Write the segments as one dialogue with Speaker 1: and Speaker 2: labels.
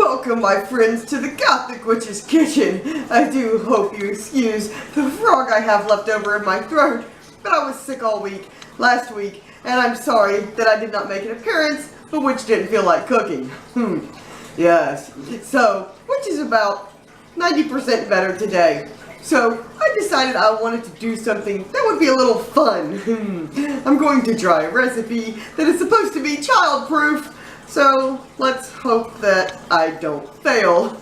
Speaker 1: Welcome, my friends, to the Gothic Witch's kitchen. I do hope you excuse the frog I have left over in my throat, but I was sick all week, last week, and I'm sorry that I did not make an appearance, but Witch didn't feel like cooking. Yes. So, Witch is about 90% better today. So, I decided I wanted to do something that would be a little fun. I'm going to try a recipe that is supposed to be child-proof. So, let's hope that I don't fail.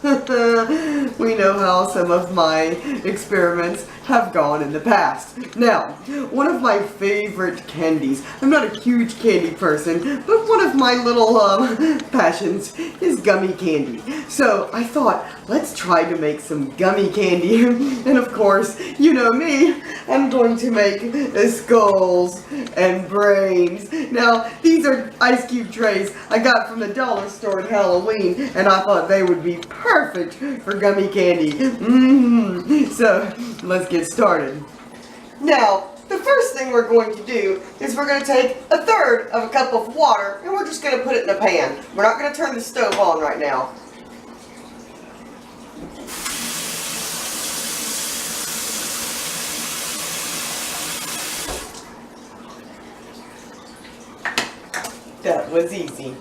Speaker 1: We know how some of my experiments have gone in the past. Now, one of my favorite candies, I'm not a huge candy person, but one of my little passions is gummy candy. So, I thought, let's try to make some gummy candy. And of course, you know me, I'm going to make skulls and brains. Now, these are ice cube trays I got from the dollar store at Halloween, and I thought they would be perfect for gummy candy. So, let's get started. Now, the first thing we're going to do is we're going to take a third of a cup of water, and we're just going to put it in a pan. We're not going to turn the stove on right now. That was easy.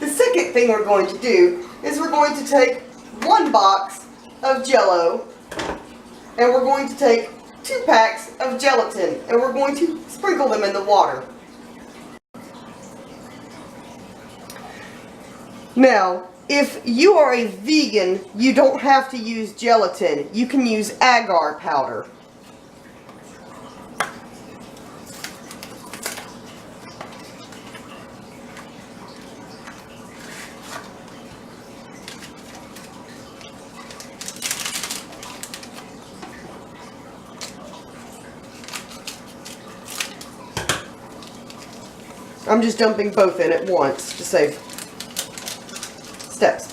Speaker 1: The second thing we're going to do is we're going to take one box of Jell-O, and we're going to take 2 packs of gelatin, and we're going to sprinkle them in the water. Now, if you are a vegan, you don't have to use gelatin. You can use agar powder. I'm just dumping both in at once to save steps.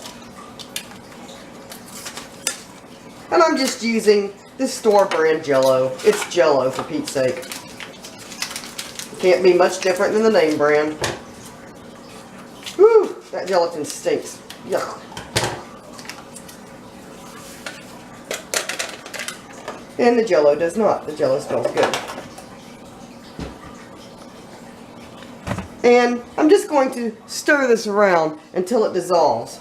Speaker 1: And I'm just using the store brand Jell-O. It's Jell-O, for Pete's sake. Can't be much different than the name brand. Whew, that gelatin stinks. Yuck. And the Jell-O does not. The Jell-O smells good. And I'm just going to stir this around until it dissolves.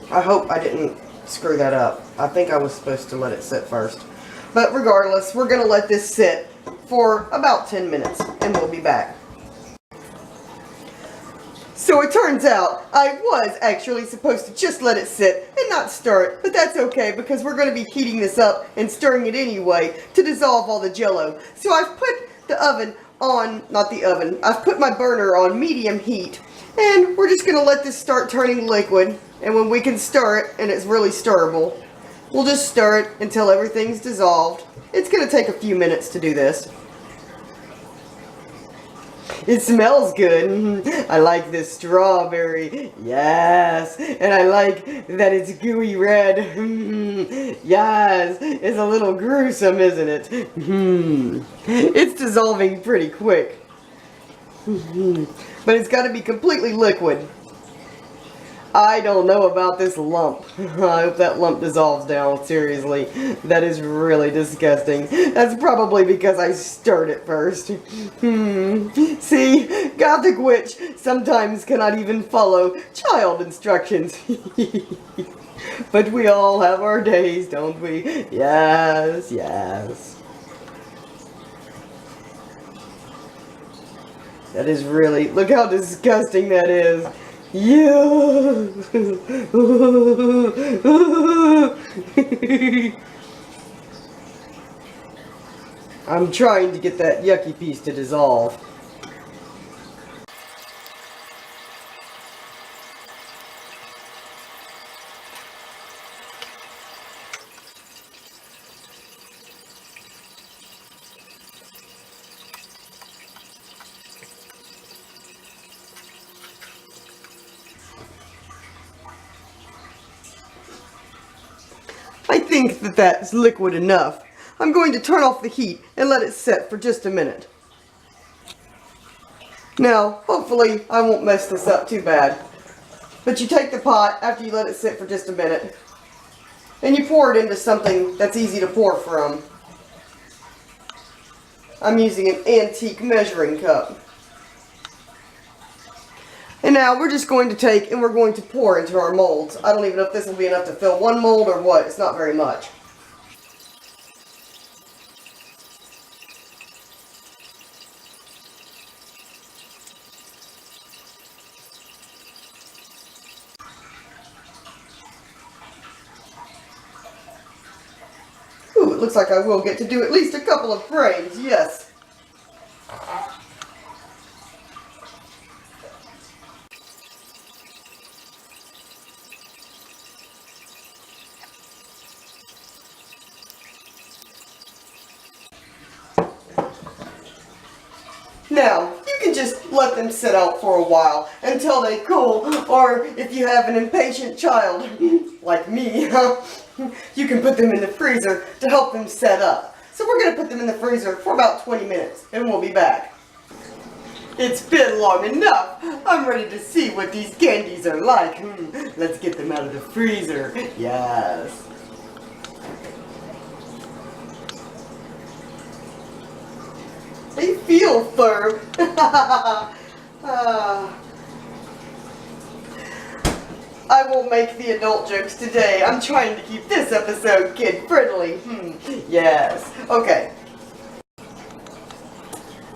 Speaker 1: I hope I didn't screw that up. I think I was supposed to let it sit first. But regardless, we're going to let this sit for about 10 minutes and we'll be back. So it turns out I was actually supposed to just let it sit and not stir it, but that's okay because we're going to be heating this up and stirring it anyway to dissolve all the Jell-O. So I've put the oven on, not the oven, I've put my burner on medium heat, and we're just going to let this start turning liquid. And when we can stir it, and it's really stirrable, we'll just stir it until everything's dissolved. It's going to take a few minutes to do this. It smells good. I like this strawberry. Yes. And I like that it's gooey red. Yes. It's a little gruesome, isn't it? It's dissolving pretty quick. But it's got to be completely liquid. I don't know about this lump. I hope that lump dissolves down, seriously. That is really disgusting. That's probably because I stirred it first. See, Gothic Witch sometimes cannot even follow child instructions. But we all have our days, don't we? Yes, yes. That is really, look how disgusting that is. Yeah. I'm trying to get that yucky piece to dissolve. think that that's liquid enough. I'm going to turn off the heat and let it set for just a minute. Now, hopefully I won't mess this up too bad. But you take the pot after you let it sit for just a minute, and you pour it into something that's easy to pour from. I'm using an antique measuring cup. And now we're just going to take and we're going to pour into our molds. I don't even know if this will be enough to fill one mold or what. It's not very much. Ooh, it looks like I will get to do at least a couple of frames, yes. Now, you can just let them sit out for a while until they cool, or if you have an impatient child, like me, you can put them in the freezer to help them set up. So we're going to put them in the freezer for about 20 minutes, and we'll be back. It's been long enough. I'm ready to see what these candies are like. Let's get them out of the freezer. Yes. They feel firm. I won't make the adult jokes today. I'm trying to keep this episode kid-friendly. Yes. Okay.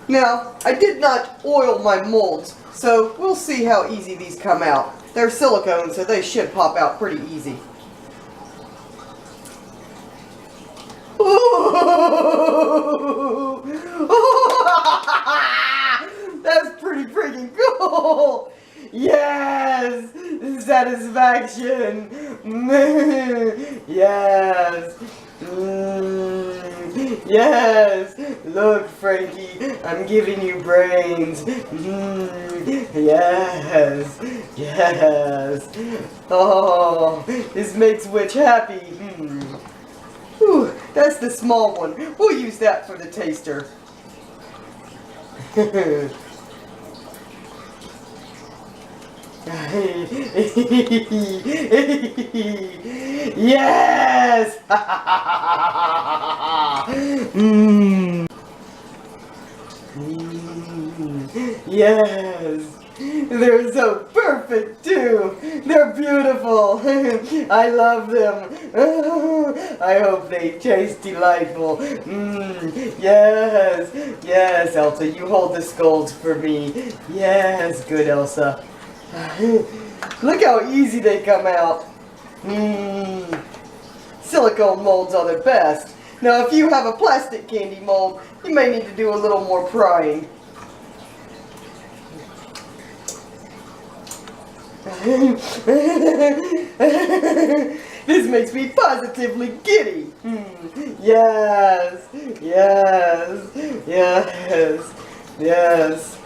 Speaker 1: Now, I did not oil my molds, so we'll see how easy these come out. They're silicone, so they should pop out pretty easy. That's pretty freaking cool! Yes! Satisfaction! Yes! Yes! Look, Frankie, I'm giving you brains. Yes! Yes! Oh, this makes Witch happy. Whew, that's the small one. We'll use that for the taster. Yes! Yes! They're so perfect too! They're beautiful! I love them! I hope they taste delightful! Yes! Yes, Elsa, you hold the skulls for me! Yes, good Elsa! Look how easy they come out! Silicone molds are the best! Now if you have a plastic candy mold, you may need to do a little more prying. This makes me positively giddy. Yes, yes, yes, yes.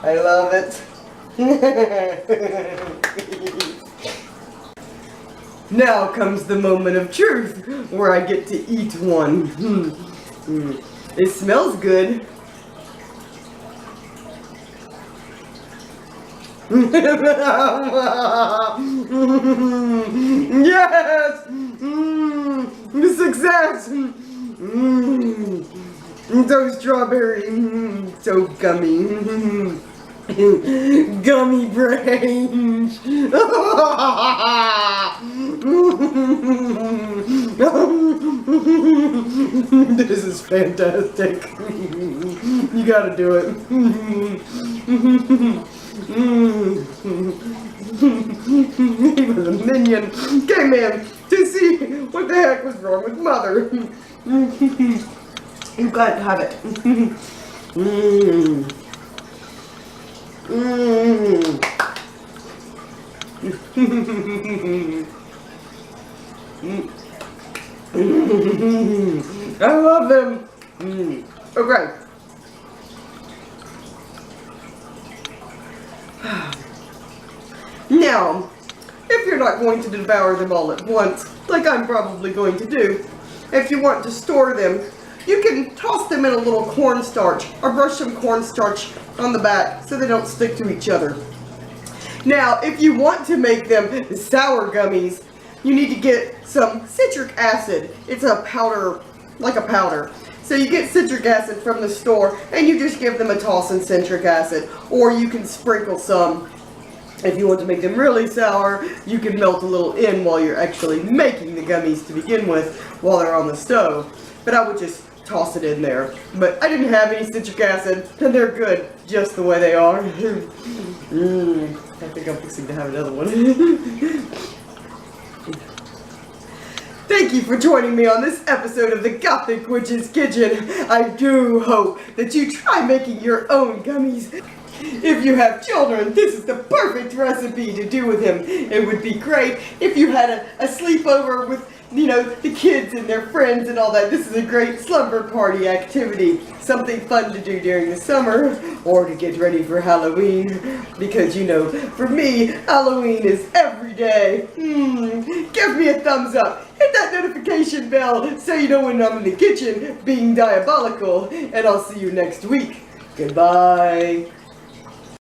Speaker 1: I love it. Now comes the moment of truth, where I get to eat one. It smells good. Yes! Success! So strawberry, so gummy. Gummy brains! This is fantastic. You gotta do it. He was a minion. Came in to see what the heck was wrong with Mother. You gotta have it. I love them. Okay. Now, if you're not going to devour them all at once, like I'm probably going to do. If you want to store them, you can toss them in a little cornstarch or brush some cornstarch on the back so they don't stick to each other. Now, if you want to make them sour gummies, you need to get some citric acid. It's a powder, like a powder. So you get citric acid from the store and you just give them a toss in citric acid. Or you can sprinkle some. If you want to make them really sour, you can melt a little in while you're actually making the gummies to begin with while they're on the stove. But I would just toss it in there. But I didn't have any citric acid and they're good just the way they are. I think I'm fixing to have another one. Thank you for joining me on this episode of the Gothic Witch's Kitchen. I do hope that you try making your own gummies. If you have children, this is the perfect recipe to do with them. It would be great if you had a sleepover with, you know, the kids and their friends and all that. This is a great slumber party activity. Something fun to do during the summer or to get ready for Halloween. Because, you know, for me, Halloween is every day. Give me a thumbs up. Hit that notification bell so you know when I'm in the kitchen being diabolical. And I'll see you next week. Goodbye.